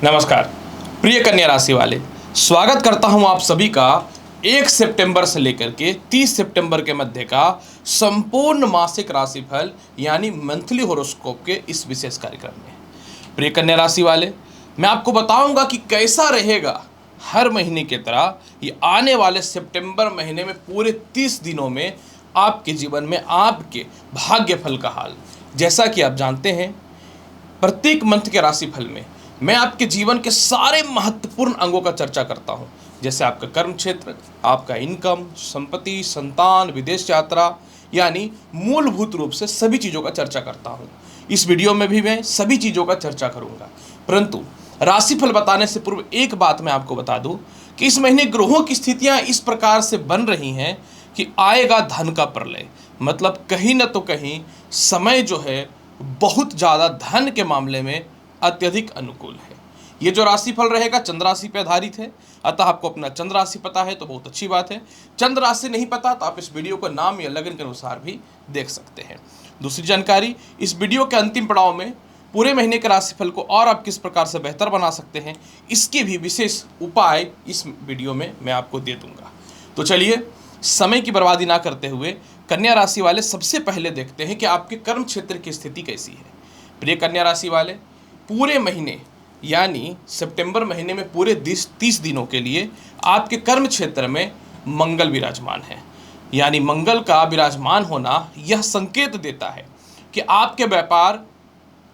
नमस्कार प्रिय कन्या राशि वाले, स्वागत करता हूं आप सभी का 1 सितंबर से लेकर के 30 सितंबर के मध्य का संपूर्ण मासिक राशिफल यानी मंथली हॉरोस्कोप के इस विशेष कार्यक्रम में। प्रिय कन्या राशि वाले, मैं आपको बताऊंगा कि कैसा रहेगा हर महीने की तरह ये आने वाले सितंबर महीने में पूरे 30 दिनों में आपके जीवन में आपके भाग्य फल का हाल। जैसा कि आप जानते हैं, प्रत्येक मंथ के राशिफल में मैं आपके जीवन के सारे महत्वपूर्ण अंगों का चर्चा करता हूं, जैसे आपका कर्म क्षेत्र, आपका इनकम, संपत्ति, संतान, विदेश यात्रा, यानी मूलभूत रूप से सभी चीज़ों का चर्चा करता हूं। इस वीडियो में भी मैं सभी चीज़ों का चर्चा करूंगा, परंतु राशिफल बताने से पूर्व एक बात मैं आपको बता दूं कि इस महीने ग्रहों की स्थितियां इस प्रकार से बन रही हैं कि आएगा धन का प्रलय। मतलब कहीं ना तो कहीं समय जो है बहुत ज़्यादा धन के मामले में अत्यधिक अनुकूल है। ये जो राशिफल रहेगा चंद्र राशि पर आधारित है, अतः आपको अपना चंद्र राशि पता है तो बहुत अच्छी बात है। चंद्र राशि नहीं पता तो आप इस वीडियो को नाम या लगन के अनुसार भी देख सकते हैं। दूसरी जानकारी, इस वीडियो के अंतिम पड़ाव में पूरे महीने के राशिफल को और आप किस प्रकार से बेहतर बना सकते हैं, इसके भी विशेष उपाय इस वीडियो में मैं आपको दे दूंगा। तो चलिए, समय की बर्बादी ना करते हुए कन्या राशि वाले सबसे पहले देखते हैं कि आपके कर्म क्षेत्र की स्थिति कैसी है। प्रिय कन्या राशि वाले, पूरे महीने यानी सितंबर महीने में पूरे 30 दिनों के लिए आपके कर्म क्षेत्र में मंगल विराजमान है। यानी मंगल का विराजमान होना यह संकेत देता है कि आपके व्यापार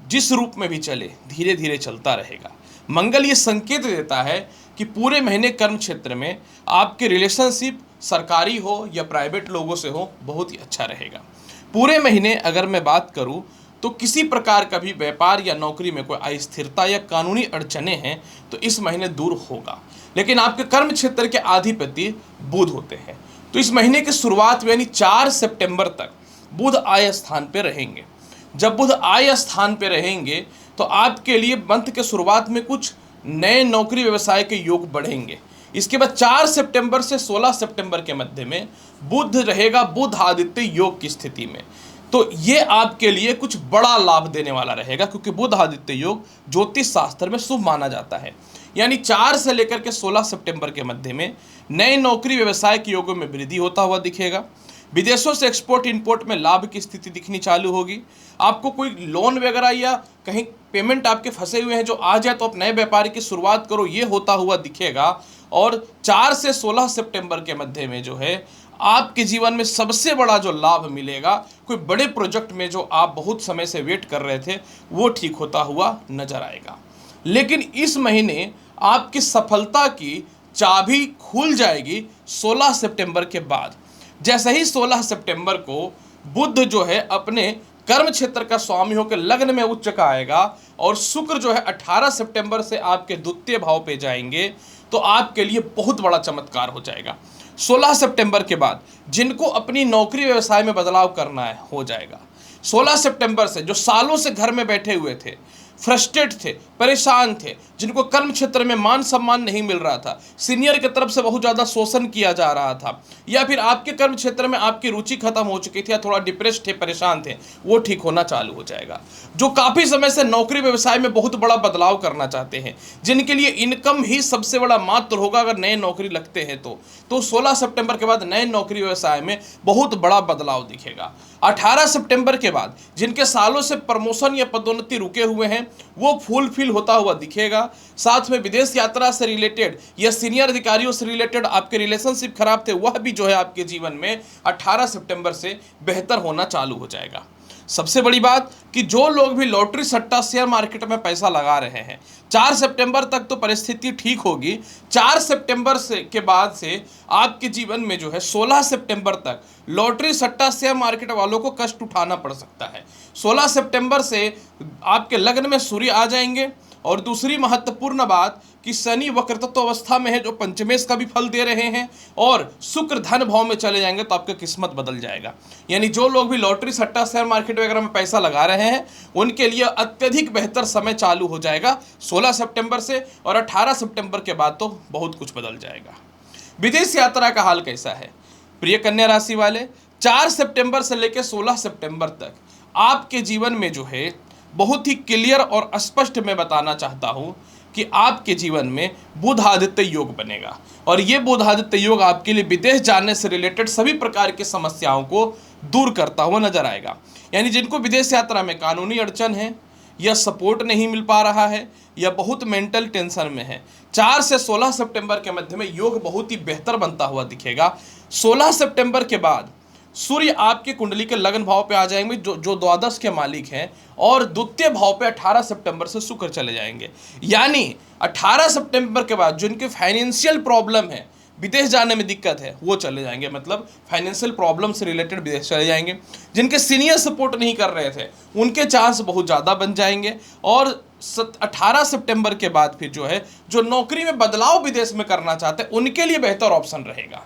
जिस रूप में भी चले धीरे धीरे चलता रहेगा। मंगल ये संकेत देता है कि पूरे महीने कर्म क्षेत्र में आपके रिलेशनशिप सरकारी हो या प्राइवेट लोगों से हो बहुत ही अच्छा रहेगा। पूरे महीने अगर मैं बात करूं तो किसी प्रकार का भी व्यापार या नौकरी में कोई अस्थिरता या कानूनी अड़चने हैं तो इस महीने दूर होगा। लेकिन आपके कर्म क्षेत्र के अधिपति बुध होते हैं, तो इस महीने की शुरुआत में यानी 4 सितंबर तक बुध आय स्थान पे रहेंगे। जब बुध आय स्थान पे रहेंगे तो आपके लिए मंथ के शुरुआत में कुछ नए नौकरी व्यवसाय के योग बढ़ेंगे। इसके बाद 4 सितंबर से 16 सितंबर के मध्य में बुध रहेगा बुध आदित्य योग की स्थिति में। तो ये आपके लिए कुछ बड़ा लाभ देने वाला रहेगा, क्योंकि बुध आदित्य योग ज्योतिष शास्त्र में शुभ माना जाता है। यानी 4 से लेकर के 16 सितंबर के मध्य में नए नौकरी व्यवसाय के योगों में वृद्धि होता हुआ दिखेगा। विदेशों से एक्सपोर्ट इंपोर्ट में लाभ की स्थिति दिखनी चालू होगी। आपको कोई लोन वगैरह या कहीं पेमेंट आपके फंसे हुए हैं जो आ जाए तो आप नए व्यापार की शुरुआत करो, ये होता हुआ दिखेगा। और 4 से 16 सितंबर के मध्य में जो है आपके जीवन में सबसे बड़ा जो लाभ मिलेगा, कोई बड़े प्रोजेक्ट में जो आप बहुत समय से वेट कर रहे थे वो ठीक होता हुआ नजर आएगा। लेकिन इस महीने आपकी सफलता की चाबी खुल जाएगी 16 सितंबर के बाद। जैसे ही 16 सितंबर को बुध जो है अपने कर्म क्षेत्र का स्वामी होकर लग्न में उच्च का आएगा और शुक्र जो है 18 सितंबर से आपके द्वितीय भाव पे जाएंगे, तो आपके लिए बहुत बड़ा चमत्कार हो जाएगा। 16 सितंबर के बाद जिनको अपनी नौकरी व्यवसाय में बदलाव करना है हो जाएगा। 16 सितंबर से जो सालों से घर में बैठे हुए थे, फ्रस्ट्रेट थे, परेशान थे, जिनको कर्म क्षेत्र में मान सम्मान नहीं मिल रहा था, सीनियर की तरफ से बहुत ज़्यादा शोषण किया जा रहा था, या फिर आपके कर्म क्षेत्र में आपकी रुचि खत्म हो चुकी थी या थोड़ा डिप्रेस थे, परेशान थे, वो ठीक होना चालू हो जाएगा। जो काफ़ी समय से नौकरी व्यवसाय में बहुत बड़ा बदलाव करना चाहते हैं, जिनके लिए इनकम ही सबसे बड़ा मात्र होगा अगर नए नौकरी लगते हैं तो 16 सितंबर के बाद नए नौकरी व्यवसाय में बहुत बड़ा बदलाव दिखेगा। 18 सितंबर के बाद जिनके सालों से प्रमोशन या पदोन्नति रुके हुए हैं वो फुलफिल होता हुआ दिखेगा। साथ में विदेश यात्रा से रिलेटेड या सीनियर अधिकारियों से रिलेटेड आपके रिलेशनशिप खराब थे, वह भी जो है आपके जीवन में 18 सितंबर से बेहतर होना चालू हो जाएगा। सबसे बड़ी बात कि जो लोग भी लॉटरी सट्टा शेयर मार्केट में पैसा लगा रहे हैं, 4 सितंबर तक तो परिस्थिति ठीक होगी। 4 सितंबर से के बाद से आपके जीवन में जो है 16 सितंबर तक लॉटरी सट्टा शेयर मार्केट वालों को कष्ट उठाना पड़ सकता है। 16 सितंबर से आपके लग्न में सूर्य आ जाएंगे। और दूसरी महत्वपूर्ण बात कि शनि वक्रतत्व अवस्था में है जो पंचमेश का भी फल दे रहे हैं, और शुक्र धन भाव में चले जाएंगे तो आपका किस्मत बदल जाएगा। यानी जो लोग भी लॉटरी सट्टा शेयर मार्केट वगैरह में पैसा लगा रहे हैं उनके लिए अत्यधिक बेहतर समय चालू हो जाएगा 16 सितंबर से, और 18 सितंबर के बाद तो बहुत कुछ बदल जाएगा। विदेश यात्रा का हाल कैसा है? प्रिय कन्या राशि वाले, 4 सितंबर से लेकर 16 सितंबर तक आपके जीवन में जो है बहुत ही क्लियर और स्पष्ट मैं बताना चाहता हूँ कि आपके जीवन में बुध आदित्य योग बनेगा और ये बुध आदित्य योग आपके लिए विदेश जाने से रिलेटेड सभी प्रकार की समस्याओं को दूर करता हुआ नजर आएगा। यानी जिनको विदेश यात्रा में कानूनी अड़चन है या सपोर्ट नहीं मिल पा रहा है या बहुत मेंटल टेंशन में है, 4 से 16 सितंबर के मध्य में योग बहुत ही बेहतर बनता हुआ दिखेगा। 16 सितंबर के बाद सूर्य आपके कुंडली के लग्न भाव पे आ जाएंगे जो द्वादश के मालिक हैं, और द्वितीय भाव पे 18 सितंबर से शुक्र चले जाएंगे। यानी 18 सितंबर के बाद जिनके फाइनेंशियल प्रॉब्लम है, विदेश जाने में दिक्कत है, वो चले जाएंगे, मतलब फाइनेंशियल प्रॉब्लम से रिलेटेड विदेश चले जाएंगे। जिनके सीनियर सपोर्ट नहीं कर रहे थे उनके चांस बहुत ज़्यादा बन जाएंगे। और 18 सितंबर के बाद फिर जो है, जो नौकरी में बदलाव विदेश में करना चाहते हैं उनके लिए बेहतर ऑप्शन रहेगा।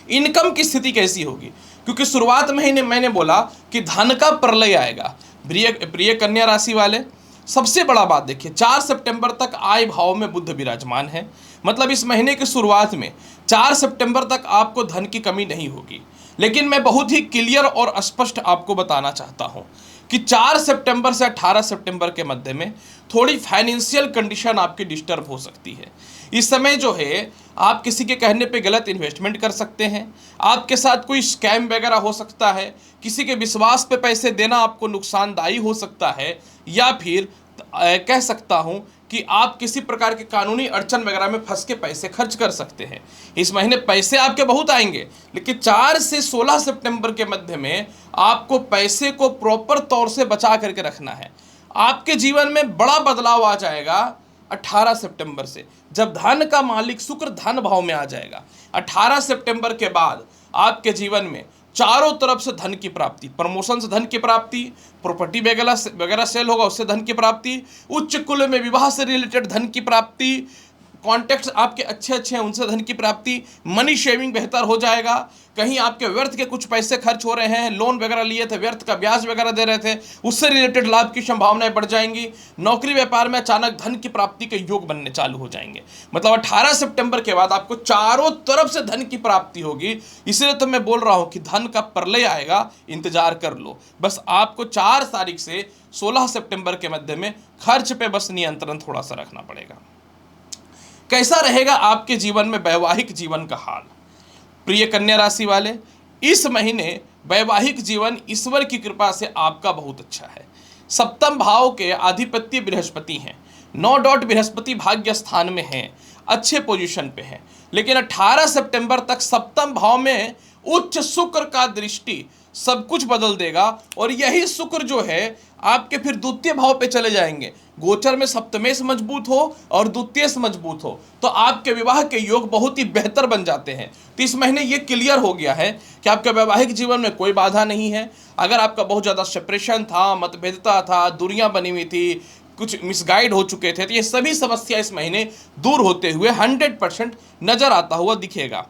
इनकम की स्थिति कैसी होगी, क्योंकि शुरुआत में ही मैंने बोला कि धन का प्रलय आएगा। प्रिय कन्या राशि वाले, सबसे बड़ा बात देखिए, 4 सितंबर तक आय भाव में बुध विराजमान है, मतलब इस महीने की शुरुआत में 4 सितंबर तक आपको धन की कमी नहीं होगी। लेकिन मैं बहुत ही क्लियर और स्पष्ट आपको बताना चाहता हूं कि 4 सितंबर से 18 सितंबर के मध्य में थोड़ी फाइनेंशियल कंडीशन आपकी डिस्टर्ब हो सकती है। इस समय जो है आप किसी के कहने पे गलत इन्वेस्टमेंट कर सकते हैं, आपके साथ कोई स्कैम वगैरह हो सकता है, किसी के विश्वास पे पैसे देना आपको नुकसानदायी हो सकता है, या फिर कह सकता हूं कि आप किसी प्रकार के कानूनी अड़चन वगैरह में फंस के पैसे खर्च कर सकते हैं। इस महीने पैसे आपके बहुत आएंगे, लेकिन 4 से 16 सितंबर के मध्य में आपको पैसे को प्रॉपर तौर से बचा करके रखना है। आपके जीवन में बड़ा बदलाव आ जाएगा 18 सितंबर से, जब धन का मालिक शुक्र धन भाव में आ जाएगा। 18 सितंबर के बाद आपके जीवन में चारों तरफ से धन की प्राप्ति, प्रमोशन से धन की प्राप्ति, प्रॉपर्टी वगैरह सेल होगा उससे धन की प्राप्ति, उच्च कुल में विवाह से रिलेटेड धन की प्राप्ति, कॉन्टेक्ट्स आपके अच्छे हैं उनसे धन की प्राप्ति, मनी शेविंग बेहतर हो जाएगा। कहीं आपके व्यर्थ के कुछ पैसे खर्च हो रहे हैं, लोन वगैरह लिए थे, व्यर्थ का ब्याज वगैरह दे रहे थे, उससे रिलेटेड लाभ की संभावनाएं बढ़ जाएंगी। नौकरी व्यापार में अचानक धन की प्राप्ति के योग बनने चालू हो जाएंगे। मतलब 18 सितंबर के बाद आपको चारों तरफ से धन की प्राप्ति होगी। इसलिए तो मैं बोल रहा हूं कि धन का प्रलय आएगा, इंतजार कर लो। बस आपको 4 तारीख से 16 सितंबर के मध्य में खर्च पे बस नियंत्रण थोड़ा सा रखना पड़ेगा। कैसा रहेगा आपके जीवन में वैवाहिक जीवन का हाल? प्रिय कन्या राशि वाले, इस महीने वैवाहिक जीवन ईश्वर की कृपा से आपका बहुत अच्छा है। सप्तम भाव के अधिपति बृहस्पति हैं, नो डाउट बृहस्पति भाग्य स्थान में हैं, अच्छे पोजीशन पे हैं। लेकिन 18 सितंबर तक सप्तम भाव में उच्च शुक्र का दृष्टि सब कुछ बदल देगा, और यही शुक्र जो है आपके फिर द्वितीय भाव पे चले जाएंगे। गोचर में सप्तमेश मजबूत हो और द्वितीयश मजबूत हो तो आपके विवाह के योग बहुत ही बेहतर बन जाते हैं। तो इस महीने ये क्लियर हो गया है कि आपके वैवाहिक जीवन में कोई बाधा नहीं है। अगर आपका बहुत ज़्यादा सेपरेशन था, मतभेदता था, दूरियां बनी हुई थी, कुछ मिसगाइड हो चुके थे, तो ये सभी समस्या इस महीने दूर होते हुए 100% नजर आता हुआ दिखेगा।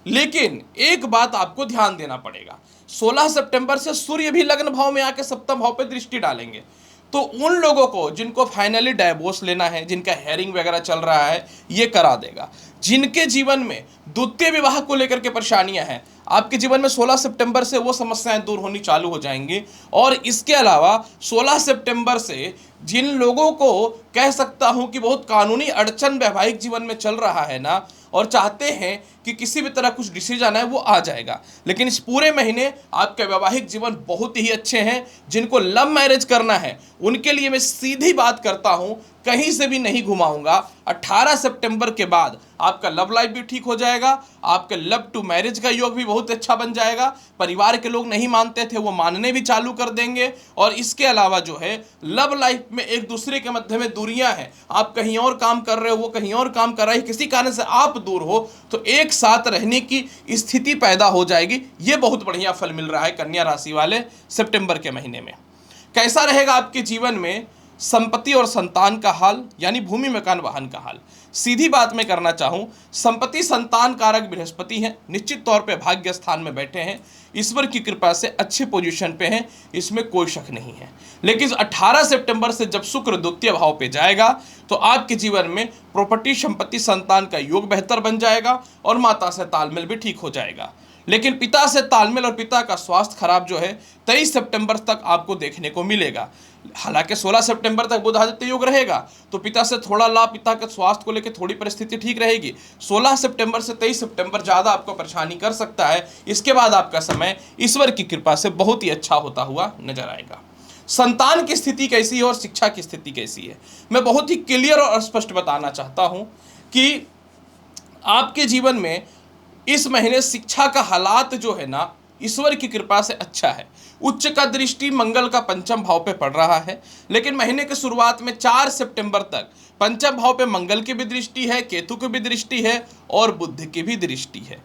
लेकिन एक बात आपको ध्यान देना पड़ेगा, 16 सितंबर से सूर्य भी लग्न भाव में आके सप्तम भाव पे दृष्टि डालेंगे। तो उन लोगों को जिनको फाइनली डाइवोर्स लेना है, जिनका हेयरिंग वगैरह चल रहा है, ये करा देगा। जिनके जीवन में द्वितीय विवाह को लेकर के परेशानियां हैं, आपके जीवन में 16 सितंबर से वो समस्याएं दूर होनी चालू हो जाएंगी। और इसके अलावा 16 सितंबर से जिन लोगों को कह सकता हूं कि बहुत कानूनी अड़चन वैवाहिक जीवन में चल रहा है ना, और चाहते हैं कि किसी भी तरह कुछ डिसीजन है, वो आ जाएगा। लेकिन इस पूरे महीने आपके वैवाहिक जीवन बहुत ही अच्छे हैं। जिनको लव मैरिज करना है उनके लिए मैं सीधी बात करता हूं, कहीं से भी नहीं घुमाऊंगा। 18 सितंबर के बाद आपका लव लाइफ भी ठीक हो जाएगा, आपके लव टू मैरिज का योग भी बहुत अच्छा बन जाएगा। परिवार के लोग नहीं मानते थे, वो मानने भी चालू कर देंगे। और इसके अलावा जो है लव लाइफ में एक दूसरे के मध्य में दूरियां हैं, आप कहीं और काम कर रहे हो, वो कहीं और काम कर रहा है, किसी कारण से आप दूर हो, तो एक साथ रहने की स्थिति पैदा हो जाएगी। ये बहुत बढ़िया फल मिल रहा है कन्या राशि वाले सितंबर के महीने में। कैसा रहेगा आपके जीवन में संपत्ति और संतान का हाल, यानी भूमि मकान वाहन का हाल? सीधी बात मैं करना चाहूं, संपत्ति संतान कारक बृहस्पति हैं, निश्चित तौर पे भाग्य स्थान में बैठे हैं, ईश्वर की कृपा से अच्छे पोजीशन पे हैं, इसमें कोई शक नहीं है। लेकिन 18 सितंबर से जब शुक्र द्वितीय भाव पे जाएगा तो आपके जीवन में प्रॉपर्टी, संपत्ति, संतान का योग बेहतर बन जाएगा और माता से तालमेल भी ठीक हो जाएगा। लेकिन पिता से तालमेल और पिता का स्वास्थ्य खराब जो है 23 सितंबर तक आपको देखने को मिलेगा। हालांकि 16 सितंबर तक बुध आदित्य योग रहेगा, तो पिता से थोड़ा लाभ, पिता के स्वास्थ्य को लेकर थोड़ी परिस्थिति ठीक रहेगी। 16 सितंबर से 23 सितंबर ज़्यादा आपको परेशानी कर सकता है। इसके बाद आपका समय ईश्वर की कृपा से बहुत ही अच्छा होता हुआ नजर आएगा। संतान की स्थिति कैसी है और शिक्षा की स्थिति कैसी है, मैं बहुत ही क्लियर और स्पष्ट बताना चाहता हूं कि आपके जीवन में इस महीने शिक्षा का हालात जो है ना, ईश्वर की कृपा से अच्छा है। उच्च का दृष्टि मंगल का पंचम भाव पे पड़ रहा है, लेकिन महीने के शुरुआत में 4 सितंबर तक पंचम भाव पे मंगल की भी दृष्टि है, केतु की भी दृष्टि है और बुध की भी दृष्टि है।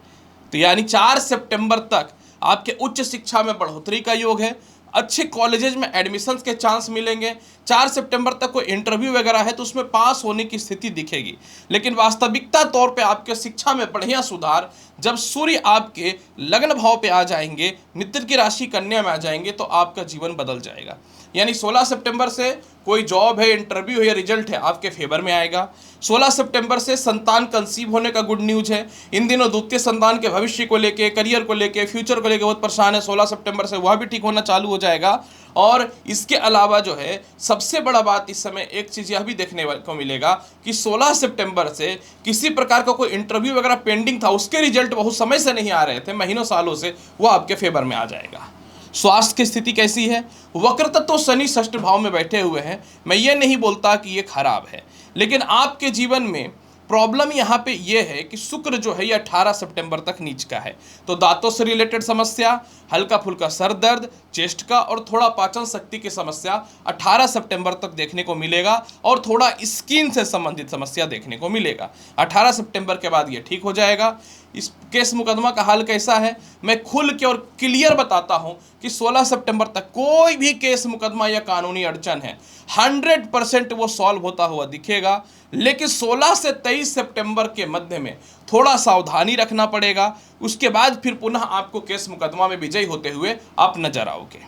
तो यानी 4 सितंबर तक आपके उच्च शिक्षा में बढ़ोतरी का योग है, अच्छे कॉलेजेस में एडमिशन्स के चांस मिलेंगे। 4 सितंबर तक कोई इंटरव्यू वगैरह है तो उसमें पास होने की स्थिति दिखेगी, लेकिन वास्तविकता तौर पे आपके शिक्षा में बढ़िया सुधार जब सूर्य आपके लग्न भाव पे आ जाएंगे, मित्र की राशि कन्या में आ जाएंगे, तो आपका जीवन बदल जाएगा। यानी 16 सितंबर से कोई जॉब है, इंटरव्यू है या रिजल्ट है, आपके फेवर में आएगा। 16 सितंबर से संतान कंसीव होने का गुड न्यूज है। इन दिनों द्वितीय संतान के भविष्य को लेके, करियर को लेके, फ्यूचर को लेके बहुत परेशान है। 16 सितंबर से वह भी ठीक होना चालू हो जाएगा। और इसके अलावा जो है सबसे बड़ा बात इस समय एक चीज़ यह भी देखने को मिलेगा कि 16 सितंबर से किसी प्रकार का कोई इंटरव्यू वगैरह पेंडिंग था, उसके रिजल्ट बहुत समय से नहीं आ रहे थे, महीनों सालों से, वो आपके फेवर में आ जाएगा। स्वास्थ्य की स्थिति कैसी है? वक्र तत्व शनि षष्ठ भाव में बैठे हुए हैं। मैं ये नहीं बोलता कि ये खराब है, लेकिन आपके जीवन में प्रॉब्लम यहाँ पे ये है कि शुक्र जो है ये 18 सितंबर तक नीच का है, तो दांतों से रिलेटेड समस्या, हल्का फुल्का सर दर्द, चेस्ट का और थोड़ा पाचन शक्ति की समस्या 18 सितंबर तक देखने को मिलेगा और थोड़ा स्किन से संबंधित समस्या देखने को मिलेगा। 18 सितंबर के बाद ये ठीक हो जाएगा। इस केस मुकदमा का हाल कैसा है मैं खुल के और क्लियर बताता हूं कि 16 सितंबर तक कोई भी केस मुकदमा या कानूनी अड़चन है 100% वो सॉल्व होता हुआ दिखेगा, लेकिन 16 से 23 सितंबर के मध्य में थोड़ा सावधानी रखना पड़ेगा। उसके बाद फिर पुनः आपको केस मुकदमा में विजयी होते हुए आप नजर आओगे।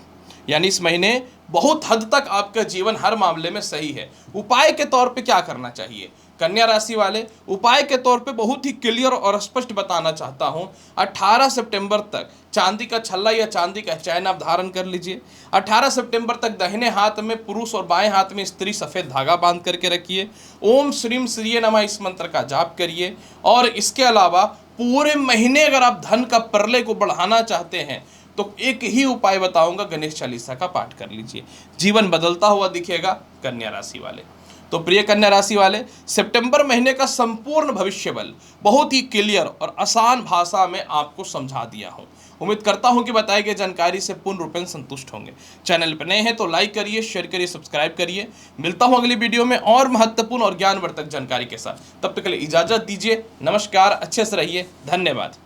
यानी इस महीने बहुत हद तक आपका जीवन हर मामले में सही है। उपाय के तौर पे क्या करना चाहिए? कन्या राशि वाले उपाय के तौर पे बहुत ही क्लियर और स्पष्ट बताना चाहता हूं। 18 सितंबर तक चांदी का छल्ला या चांदी का चैन आप धारण कर लीजिए। 18 सितंबर तक दाहिने हाथ में पुरुष और बाएं हाथ में स्त्री सफ़ेद धागा बांध करके रखिए। ओम श्रीम श्रीये नमः इस मंत्र का जाप करिए। और इसके अलावा पूरे महीने अगर आप धन का प्रलय को बढ़ाना चाहते हैं तो एक ही उपाय बताऊंगा, गणेश चालीसा का पाठ कर लीजिए, जीवन बदलता हुआ दिखेगा। कन्या राशि वाले तो प्रिय कन्या राशि वाले, सितंबर महीने का संपूर्ण भविष्य बल बहुत ही क्लियर और आसान भाषा में आपको समझा दिया हूं। उम्मीद करता हूं कि बताई गई जानकारी से पूर्ण रूपेण संतुष्ट होंगे। चैनल पर नए हैं तो लाइक करिए, शेयर करिए, सब्सक्राइब करिए। मिलता हूं अगली वीडियो में और महत्वपूर्ण और ज्ञानवर्धक जानकारी के साथ। तब तक के लिए इजाजत दीजिए। नमस्कार, अच्छे से रहिए, धन्यवाद।